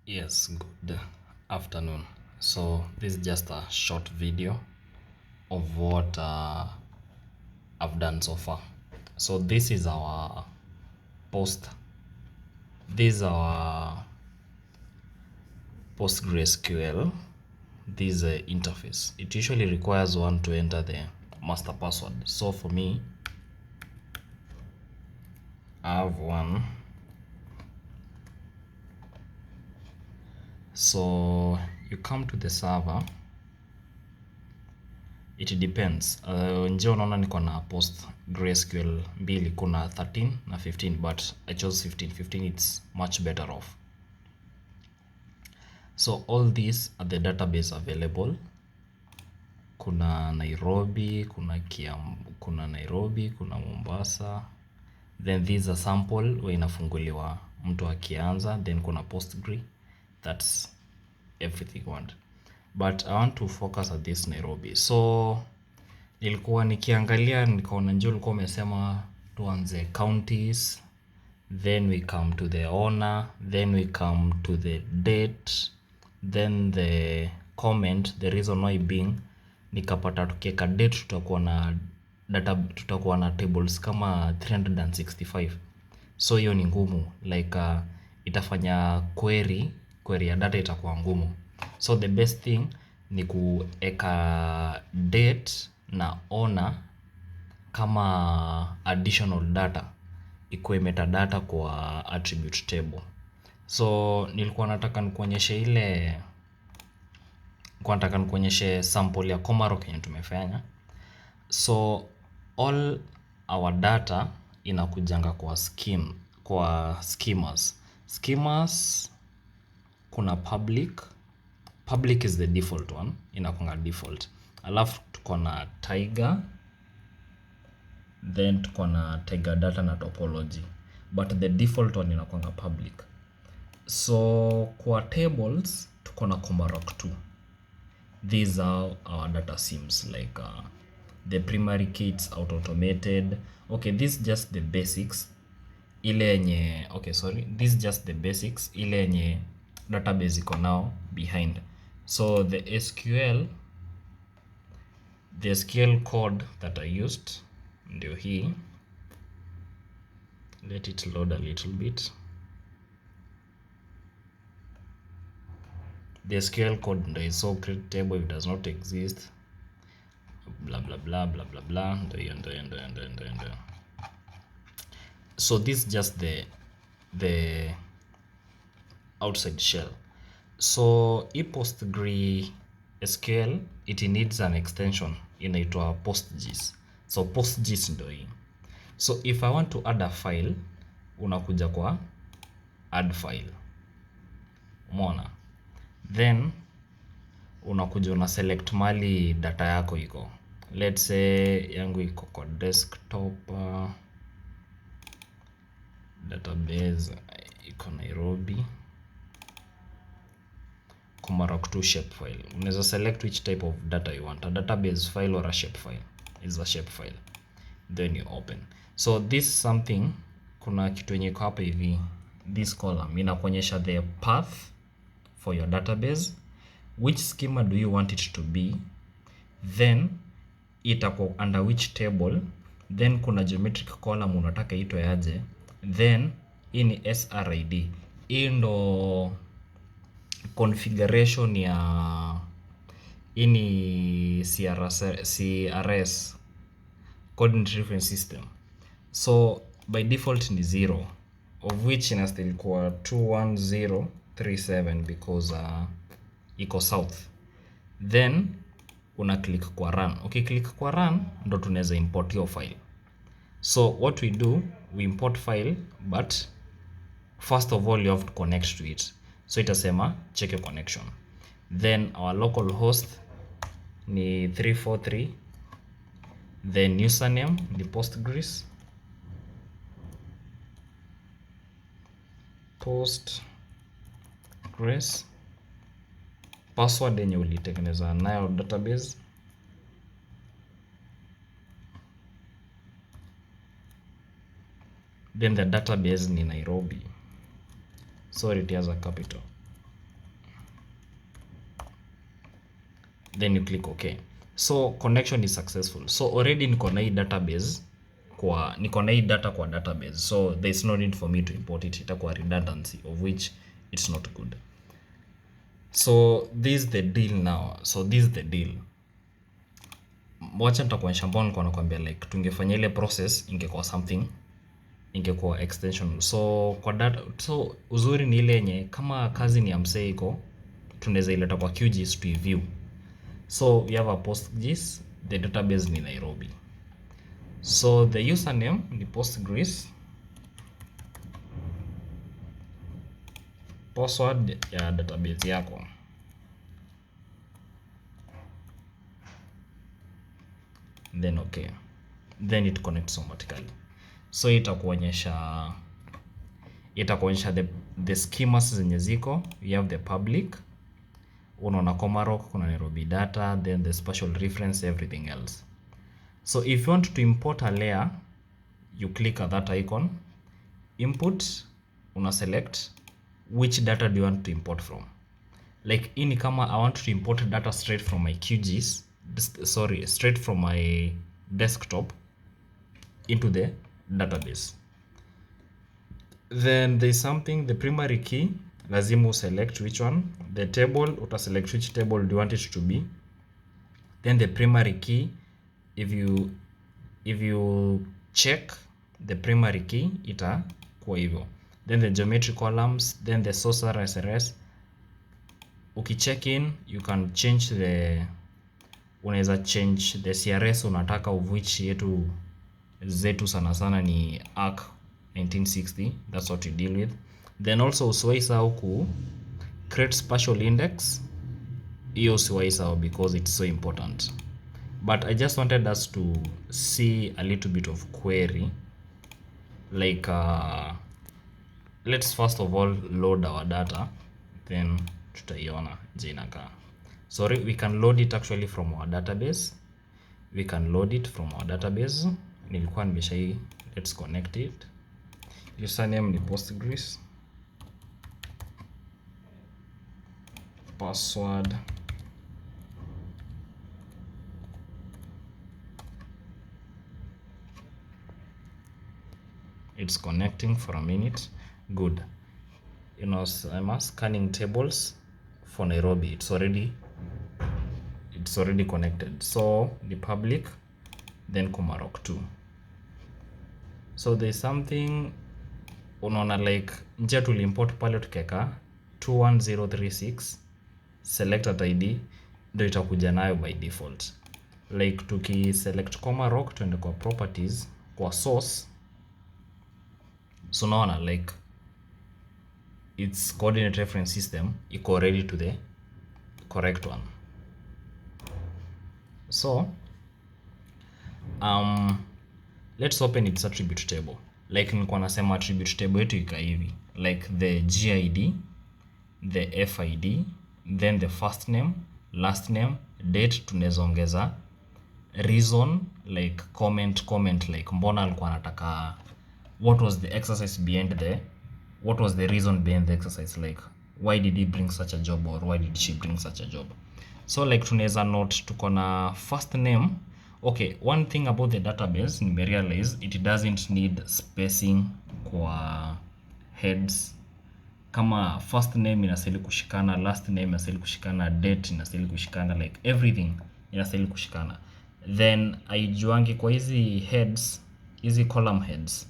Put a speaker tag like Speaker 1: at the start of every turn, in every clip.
Speaker 1: Yes, good afternoon. So this is just a short video of what I've done so far. So this is our post. This is our PostgreSQL. This is a interface. It usually requires one to enter the master password. So for me, I have one. So you come to the server. It depends. Nje unaona niko na PostgreSQL mbili, kuna 13 na 15, but I chose 15. 15 it's much better off. So all these are the database available. Kuna Nairobi, kuna Nairobi, kuna Mombasa. Then these are sample where inafunguliwa mtu akianza, then kuna Postgre. That's everything want. But I want to focus at this Nairobi. So nilikuwa nikiangalia nikaona njoo ulikuwa umesema tuanze counties, then we come to the owner, then we come to the date, then the comment, the reason why being nikapata tukiweka date tutakuwa na tables kama 365. So hiyo ni ngumu, like itafanya query ya data itakuwa ngumu. So the best thing ni kueka date na owner kama additional data, ikuwe metadata kwa attribute table. So nilikuwa nataka nikuonyeshe sample ya Komarok yenye tumefanya. So all our data inakujanga kwa schemas. Kuna public is the default one, inakunga default. Alafu tuko na tiger, then tuko na tiger data na topology, but the default one inakunga public. So kwa tables tuko na Komarok 2. These are our data sims, like the primary kits, automated. Okay, this is just the basics. This is just the basics ile yenye database iko now behind. So the SQL code that I used ndio hii. Let it load a little bit. The SQL code ndio is so create table if it does not exist, blah blah blah blah blah blah. Ndio. So this is just the outside shell. So PostgreSQL it needs an extension inaitwa PostGIS. So PostGIS ndio hii. So if I want to add a file, unakuja kwa add file, umeona, then unakuja una select mali data yako iko. Let's say yangu iko kwa desktop, database iko Nairobi, Komarok 2 shapefile. Unaweza select which type of data you want, a database file or a shapefile. Is a shapefile, then you open. So this something, kuna kitu yenye iko hapa hivi, this column inakuonyesha the path for your database, which schema do you want it to be, then itakuwa under which table, then kuna geometric column unataka itwe aje, then hii ni SRID. Hii ndo configuration ya ini CRS, coordinate reference system. So by default ni 0, of which inastahili kuwa 21037 because iko south. Then una click kwa run. Okay, click kwa run ndo tunaweza import your file. So what we do, we import file, but first of all you have to connect to it. So itasema check your connection. Then our local host ni 343, then username ni Postgres, password yenye ulitengeneza nayo database, then the database ni Nairobi, so it has a capital. then you click okay. So connection is successful. So already niko na hii database niko na hii data kwa database, so there's no need for me to import it. Itakuwa redundancy, of which it's not good. So this is the deal now. So this is the deal. Wacha nitakuonyesha mbona nilikuwa nakwambia like tungefanya ile process ingekuwa something, ingekuwa extension. So kwa data, so uzuri ni ile yenye kama kazi ni ya msee iko, tunaweza ileta kwa QGIS to view. So we have a PostGIS, the database ni Nairobi. So the username ni Postgres, password ya database yako then okay, then it connects automatically. So itakuonyesha the schemas zenye ziko. You have the public, unaona Komarok, kuna Nairobi data, then the special reference, everything else. So if you want to import a layer, you click at that icon, input, una select which data do you want to import from. Like ini kama I want to import data straight from my QGIS, straight from my desktop into the database. Then there's something, the primary key, lazima select which one. The table, uta select which table do you want it to be. Then the primary key, if you check the primary key, itakuwa hivyo. Then the geometry columns, then the source RSRS. Ukicheck in, you can change unaweza change the CRS unataka, of which zetu sana sana ni ARC 1960. That's what you deal with. Then also usiwaisahau ku create spatial index. Hiyo usiwaisahau because it's so important. But I just wanted us to see a little bit of query. Like let's first of all load our data, then tutaiona je inakaa. Sorry, we can load it actually from our database. Nilikuwa nimeshai, let's connect it. Username ni Postgres, password it's connecting for a minute. Good. I'm scanning tables for Nairobi. It's already connected. So the public, then Komarok 2. So there's something unaona like njia tuliimport pale tukeka 21036 select at ID ndio itakuja nayo by default. Like tuki select Komarok tuende kwa properties kwa source, so unaona like its coordinate reference system iko ready to the correct one. So let's open its attribute table. Like nilikuwa nasema attribute table yetu ika hivi, like the GID, the FID, then the first name, last name, date. Tunaweza ongeza reason, like comment like mbona alikuwa anataka, what was the exercise behind what was the reason behind the exercise, like why did he bring such a job or why did she bring such a job. So like tunaweza note tuko na first name. Okay, one thing about the database nimerealize it doesn't need spacing kwa heads. Kama first name inastahili kushikana, last name inastahili kushikana, date inastahili kushikana, like everything inastahili kushikana. Then aijuangi kwa hizi heads, hizi column heads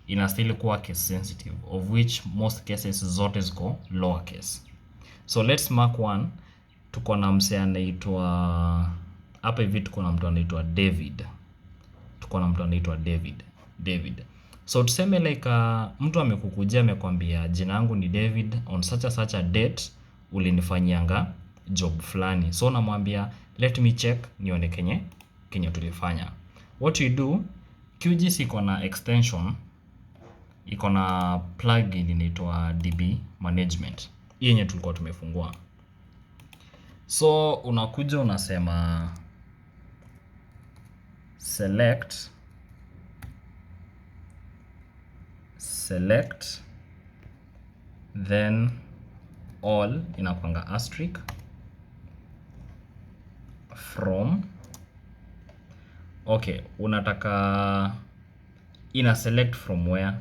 Speaker 1: inastahili kuwa case sensitive, of which most cases zote ziko lower case. So let's mark one. Tuko na msee anaitwa hapa hivi, tuko na mtu anaitwa David. So tuseme like mtu amekukujia amekwambia jina langu ni David, on such a date ulinifanyianga job fulani. So namwambia let me check nione kenye tulifanya. What you do, QGIS iko na extension, iko na plugin inaitwa DB management. Hii yenye tulikuwa tumefungua. So unakuja unasema select then all, inakwanga asterisk, from. Okay, unataka ina select from where?